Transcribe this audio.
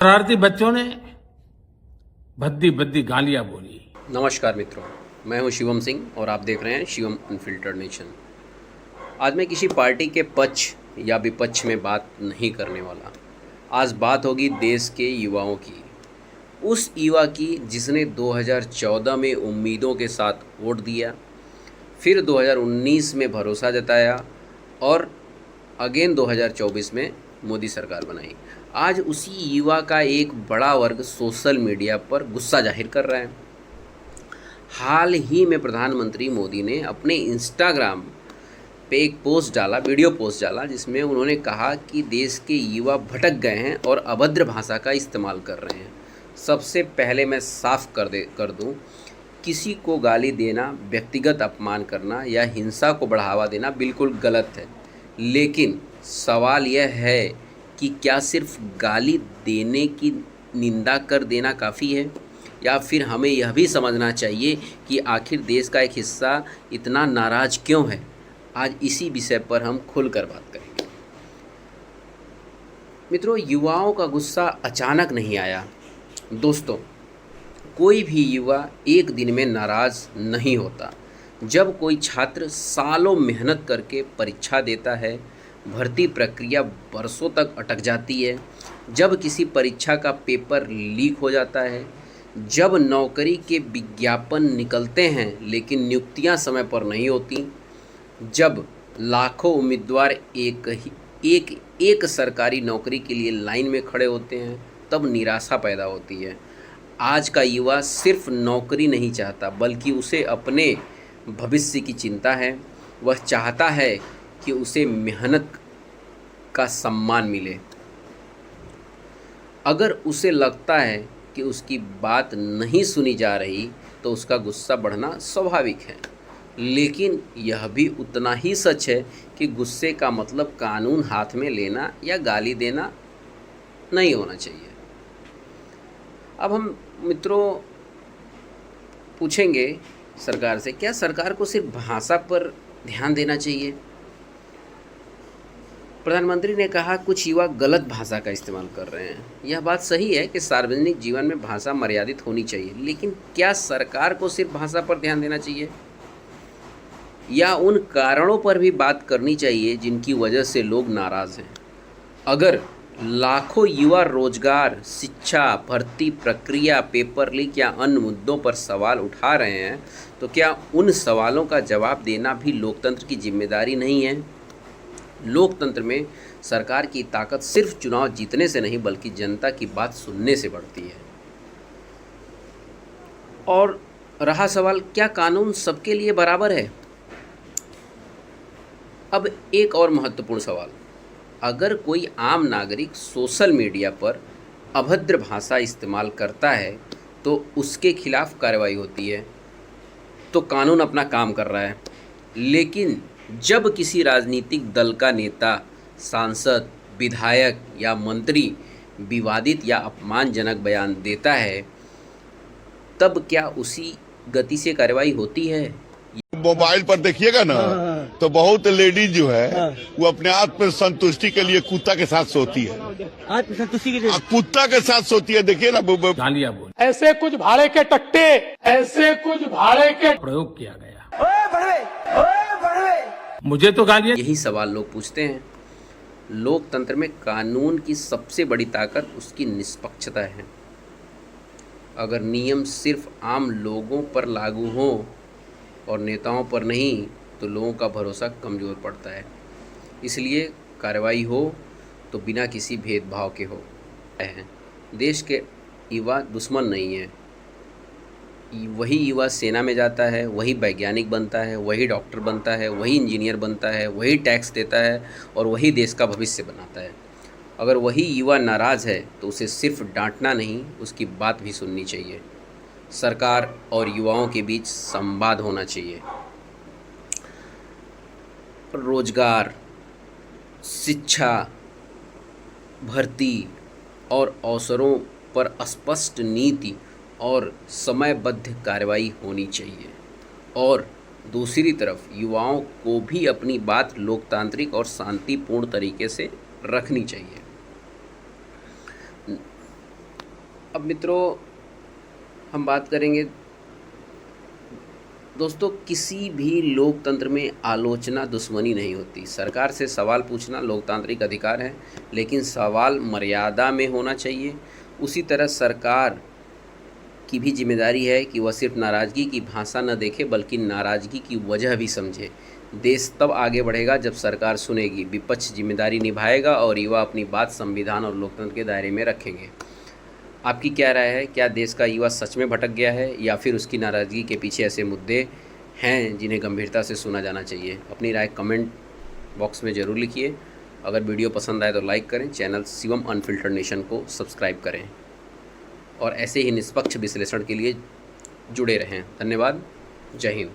शरारती बच्चों ने भद्दी भद्दी गालियां बोली। नमस्कार मित्रों, मैं हूं शिवम सिंह और आप देख रहे हैं शिवम अनफिल्टर्ड नेशन। आज मैं किसी पार्टी के पक्ष या विपक्ष में बात नहीं करने वाला। आज बात होगी देश के युवाओं की, उस युवा की जिसने 2014 में उम्मीदों के साथ वोट दिया, फिर 2019 में भरोसा जताया और अगेन 2024 में मोदी सरकार बनाई। आज उसी युवा का एक बड़ा वर्ग सोशल मीडिया पर गुस्सा जाहिर कर रहा है। हाल ही में प्रधानमंत्री मोदी ने अपने इंस्टाग्राम पे एक पोस्ट डाला, वीडियो पोस्ट डाला, जिसमें उन्होंने कहा कि देश के युवा भटक गए हैं और अभद्र भाषा का इस्तेमाल कर रहे हैं। सबसे पहले मैं साफ कर दूं, किसी को गाली देना, व्यक्तिगत अपमान करना या हिंसा को बढ़ावा देना बिल्कुल गलत है, लेकिन सवाल यह है कि क्या सिर्फ गाली देने की निंदा कर देना काफ़ी है, या फिर हमें यह भी समझना चाहिए कि आखिर देश का एक हिस्सा इतना नाराज़ क्यों है। आज इसी विषय पर हम खुलकर बात करेंगे। मित्रों, युवाओं का गुस्सा अचानक नहीं आया। दोस्तों, कोई भी युवा एक दिन में नाराज़ नहीं होता। जब कोई छात्र सालों मेहनत करके परीक्षा देता है, भर्ती प्रक्रिया बरसों तक अटक जाती है, जब किसी परीक्षा का पेपर लीक हो जाता है, जब नौकरी के विज्ञापन निकलते हैं लेकिन नियुक्तियां समय पर नहीं होती, जब लाखों उम्मीदवार एक सरकारी नौकरी के लिए लाइन में खड़े होते हैं, तब निराशा पैदा होती है। आज का युवा सिर्फ नौकरी नहीं चाहता, बल्कि उसे अपने भविष्य की चिंता है। वह चाहता है कि उसे मेहनत का सम्मान मिले। अगर उसे लगता है कि उसकी बात नहीं सुनी जा रही, तो उसका गुस्सा बढ़ना स्वाभाविक है। लेकिन यह भी उतना ही सच है कि गुस्से का मतलब कानून हाथ में लेना या गाली देना नहीं होना चाहिए। अब हम मित्रों पूछेंगे सरकार से, क्या सरकार को सिर्फ भाषा पर ध्यान देना चाहिए? प्रधानमंत्री ने कहा कुछ युवा गलत भाषा का इस्तेमाल कर रहे हैं। यह बात सही है कि सार्वजनिक जीवन में भाषा मर्यादित होनी चाहिए, लेकिन क्या सरकार को सिर्फ भाषा पर ध्यान देना चाहिए, या उन कारणों पर भी बात करनी चाहिए जिनकी वजह से लोग नाराज़ हैं? अगर लाखों युवा रोजगार, शिक्षा, भर्ती प्रक्रिया, पेपर लीक या अन्य मुद्दों पर सवाल उठा रहे हैं, तो क्या उन सवालों का जवाब देना भी लोकतंत्र की जिम्मेदारी नहीं है? लोकतंत्र में सरकार की ताकत सिर्फ चुनाव जीतने से नहीं, बल्कि जनता की बात सुनने से बढ़ती है। और रहा सवाल, क्या कानून सबके लिए बराबर है? अब एक और महत्वपूर्ण सवाल, अगर कोई आम नागरिक सोशल मीडिया पर अभद्र भाषा इस्तेमाल करता है तो उसके खिलाफ कार्रवाई होती है, तो कानून अपना काम कर रहा है। लेकिन जब किसी राजनीतिक दल का नेता, सांसद, विधायक या मंत्री विवादित या अपमानजनक बयान देता है, तब क्या उसी गति से कार्रवाई होती है? मोबाइल पर देखिएगा ना, तो बहुत लेडीज जो है वो अपने आत्म संतुष्टि के लिए कुत्ता के साथ सोती है। आत्म संतुष्टि के लिए कुत्ता के साथ सोती है। देखिए ना, गालियां बोली, ऐसे कुछ भाड़े के टट्टे, ऐसे कुछ भाड़े के प्रयोग किया गया। ओए बड़वे मुझे तो गालियां। यही सवाल लोग पूछते हैं। लोकतंत्र में कानून की सबसे बड़ी ताकत उसकी निष्पक्षता है। अगर नियम सिर्फ आम लोगों पर लागू हो और नेताओं पर नहीं, तो लोगों का भरोसा कमज़ोर पड़ता है। इसलिए कार्रवाई हो तो बिना किसी भेदभाव के हो। देश के युवा दुश्मन नहीं है। वही युवा सेना में जाता है, वही वैज्ञानिक बनता है, वही डॉक्टर बनता है, वही इंजीनियर बनता है, वही टैक्स देता है और वही देश का भविष्य बनाता है। अगर वही युवा नाराज़ है तो उसे सिर्फ डांटना नहीं, उसकी बात भी सुननी चाहिए। सरकार और युवाओं के बीच संवाद होना चाहिए। रोजगार, शिक्षा, भर्ती और अवसरों पर स्पष्ट नीति और समयबद्ध कार्रवाई होनी चाहिए। और दूसरी तरफ युवाओं को भी अपनी बात लोकतांत्रिक और शांतिपूर्ण तरीके से रखनी चाहिए। अब मित्रों हम बात करेंगे दोस्तों, किसी भी लोकतंत्र में आलोचना दुश्मनी नहीं होती। सरकार से सवाल पूछना लोकतांत्रिक अधिकार है, लेकिन सवाल मर्यादा में होना चाहिए। उसी तरह सरकार की भी जिम्मेदारी है कि वह सिर्फ नाराज़गी की भाषा न देखे, बल्कि नाराज़गी की वजह भी समझे। देश तब आगे बढ़ेगा जब सरकार सुनेगी, विपक्ष जिम्मेदारी निभाएगा और युवा अपनी बात संविधान और लोकतंत्र के दायरे में रखेंगे। आपकी क्या राय है? क्या देश का युवा सच में भटक गया है, या फिर उसकी नाराज़गी के पीछे ऐसे मुद्दे हैं जिन्हें गंभीरता से सुना जाना चाहिए? अपनी राय कमेंट बॉक्स में ज़रूर लिखिए। अगर वीडियो पसंद आए तो लाइक करें, चैनल शिवम अनफिल्टर्ड नेशन को सब्सक्राइब करें और ऐसे ही निष्पक्ष विश्लेषण के लिए जुड़े रहें। धन्यवाद। जय हिंद।